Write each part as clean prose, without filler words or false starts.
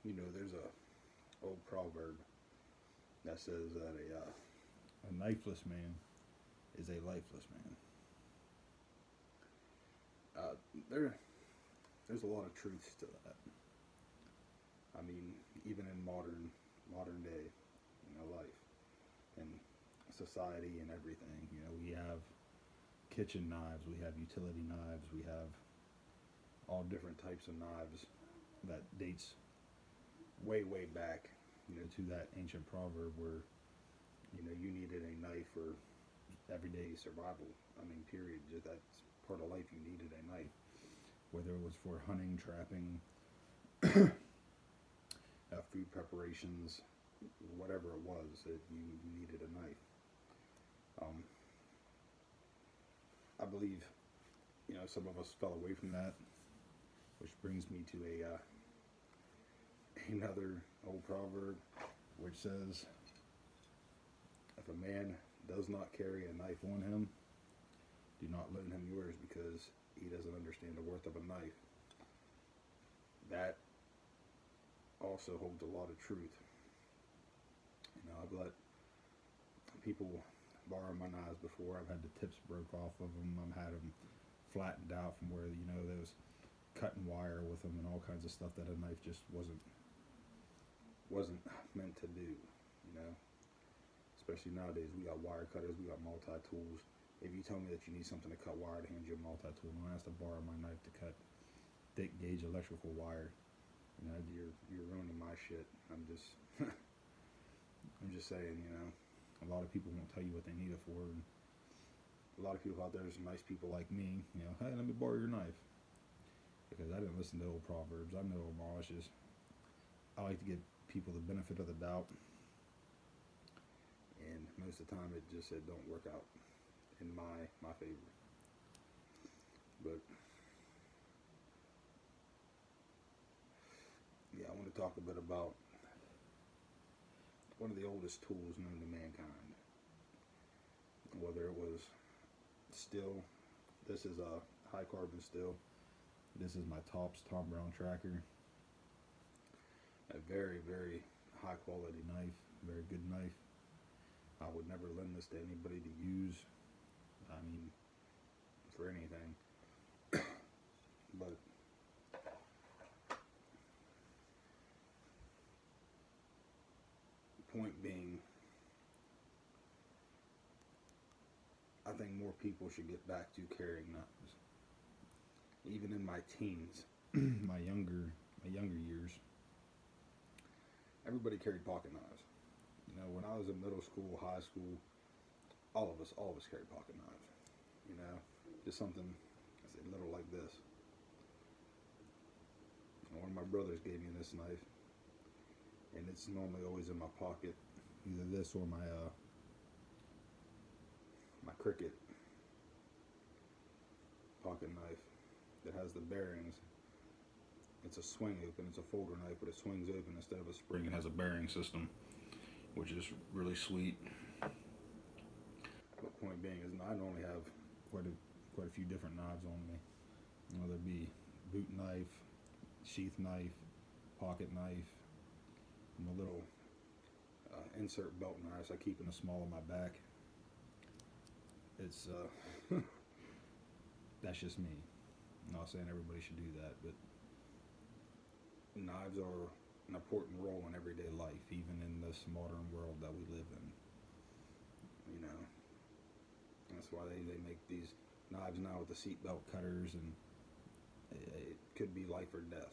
There's a old proverb that says that A knifeless man is a lifeless man. uh, there there's a lot of truth to that. I mean, even in modern day, life and society and everything. We have kitchen knives, we have utility knives, we have All different types of knives, that dates way back. to that ancient proverb where You needed a knife for everyday survival. I mean, period. Just that's part of life. You needed a knife. whether it was for hunting, trapping, Food preparations, whatever it was, that you needed a knife. Um, I believe some of us fell away from that, which brings me to a another old proverb which says, "If a man does not carry a knife on him, do not loan him yours because he doesn't understand the worth of a knife." That also holds a lot of truth. I've let people borrow my knives before. I've had the tips broke off of them. I've had them flattened out from where there was cutting wire with them and all kinds of stuff that a knife just wasn't meant to do. You know, Especially nowadays, we got wire cutters, we got multi tools. If you tell me that you need something to cut wire, to hand you a multi tool. No one has to borrow my knife to cut thick gauge electrical wire. You're ruining my shit. I'm just saying. a lot of people won't tell you what they need it for. And A lot of people out there, there's nice people like like me, hey, let me borrow your knife. Because I didn't listen to old proverbs. I know Amishes. I like to give people the benefit of the doubt. and most of the time it don't work out in my favor. But yeah, I want to talk a bit about one of the oldest tools known to mankind. Whether it was steel, this is a high carbon steel, This is my Tops Tom Brown tracker. a very high quality knife. Very good knife. I would never lend this to anybody to use. I mean, for anything. But point being, I think more people should get back to carrying knives. Even in my teens, my younger years. everybody carried pocket knives. When I was in middle school, high school, all of us carried pocket knives. You know, just something, I say, little like this. One of my brothers gave me this knife, and it's normally always in my pocket. Either this or My Cricut pocket knife that has the bearings. It's a swing open. It's a folder knife, but it swings open instead of a spring. It has a bearing system, which is really sweet. But point being is, I normally have Quite a few different knives on me. There'd be boot knife, sheath knife, pocket knife, and a little insert belt knives I keep in in the small of my back. It's That's just me. I'm not saying everybody should do that, but knives are an important role in everyday life. life, even in this modern world that we live in. You know, that's why they make these knives now with the seatbelt cutters, and it could be life or death.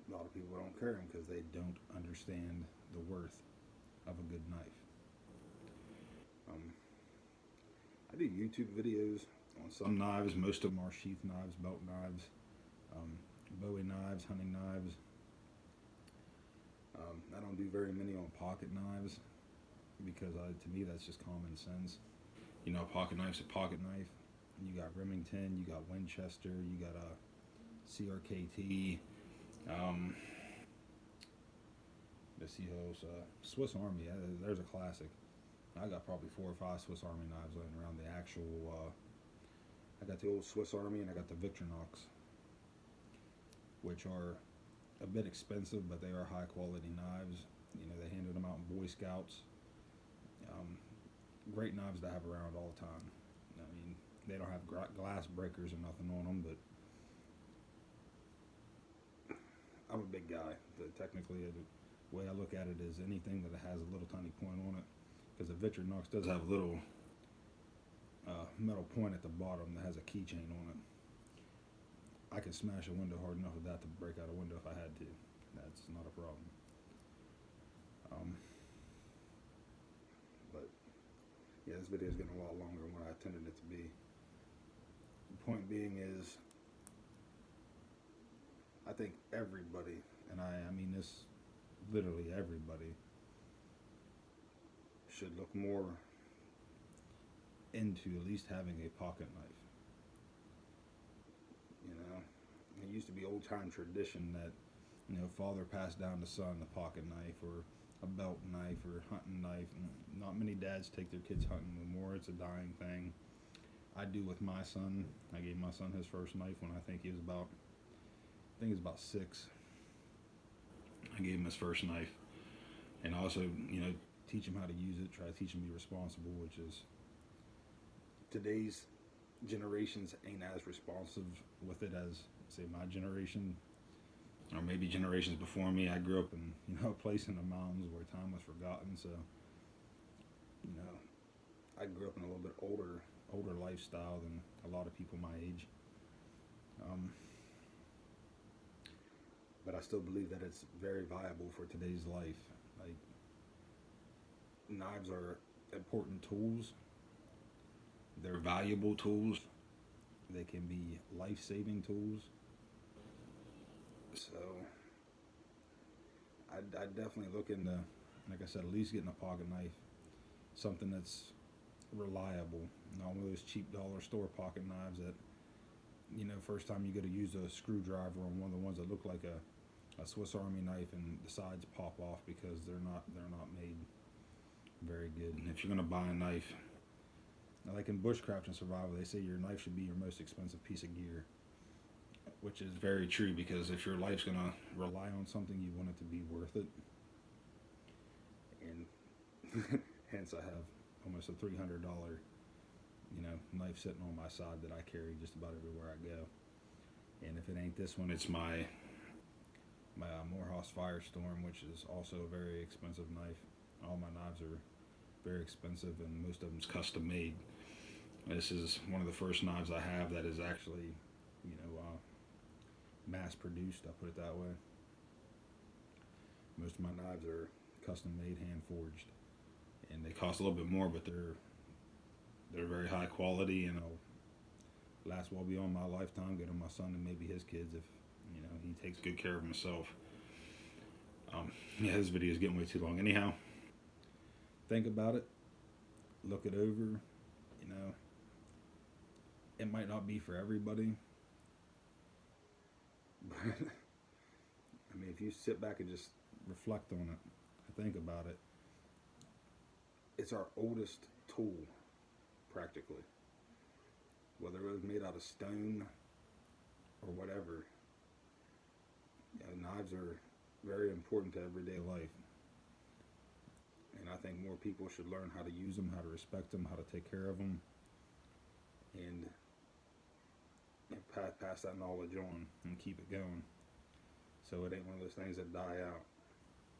A lot of people don't carry them because they Don't understand the worth of a good knife. um, I do YouTube videos on Some knives, most of them are sheath knives, belt knives, Bowie knives, hunting knives. I don't do very many on Pocket knives, because to me that's just common sense. A pocket knife's a pocket knife. You got Remington, you got Winchester, you got a CRKT. Let's see who's Swiss Army. There's a classic. I got probably 4 or 5 Swiss Army knives laying around. The actual, I got the old Swiss Army, and I got the Victorinox, which are a bit expensive, but they are high quality knives. You know, they handed them out in Boy Scouts. Um, Great knives to have around all the time. I mean, they don't have glass breakers or nothing on them, but I'm a big guy. Technically, the way I look at it is anything that has a little tiny point on it, because the Victorinox does have a little metal point at the bottom that has a keychain on it. I can smash a window hard enough with that to break out a window if I had to. That's not a problem. But yeah, this video is getting a lot longer than what I intended it to be. The point being is, I think everybody, and I mean this literally everybody, should look more into at least having a pocket knife. You know, it used to be old time tradition that, you know, father passed down to son the pocket knife or a belt knife or hunting knife. And not many dads take their kids hunting anymore. It's a dying thing. I do with my son. I gave my son his first knife when I think he was about 6. I gave him his first knife, and also, you know, teach him how to use it. Try to teach him to be responsible, which is today's generations ain't as responsive with it as, say, my generation, or maybe generations before me. I grew up in, you know, a place in the mountains where time was forgotten. So, you know, I grew up in a little bit older lifestyle than a lot of people my age. But I still believe that it's very viable for today's life. Like, knives are important tools. They're valuable tools. They can be life-saving tools. So, I definitely look into, like I said, at least getting a pocket knife, something that's reliable, not one of those cheap dollar store pocket knives that, you know, first time you go to use a screwdriver on one of the ones that look like a Swiss Army knife and the sides pop off because they're not made very good. And if you're gonna buy a knife, like in bushcraft and survival, they say your knife should be your most expensive piece of gear, which is very true, because if your life's gonna rely on something, you want it to be worth it. And hence I have almost a $300, you know, knife sitting on my side that I carry just about everywhere I go. And if it ain't this one, it's my Morehouse Firestorm, which is also a very expensive knife. All my knives are very expensive, and most of them's custom made. This is one of the first knives I have that is actually, you know, mass produced. I'll put it that way. Most of my knives are custom made, hand forged, and they cost a little bit more, but they're very high quality, and they'll last well beyond my lifetime. Go to my son and maybe his kids if, you know, he takes good care of himself. Yeah, this video is getting way too long. Anyhow, think about it, look it over. You know, it might not be for everybody, but I mean, if you sit back and just reflect on it and think about it, it's our oldest tool, practically. Whether it was made out of stone or whatever, you know, knives are very important to everyday life. And I think more people should learn how to use them, how to respect them, how to take care of them, and pass that knowledge on and keep it going, so it ain't one of those things that die out.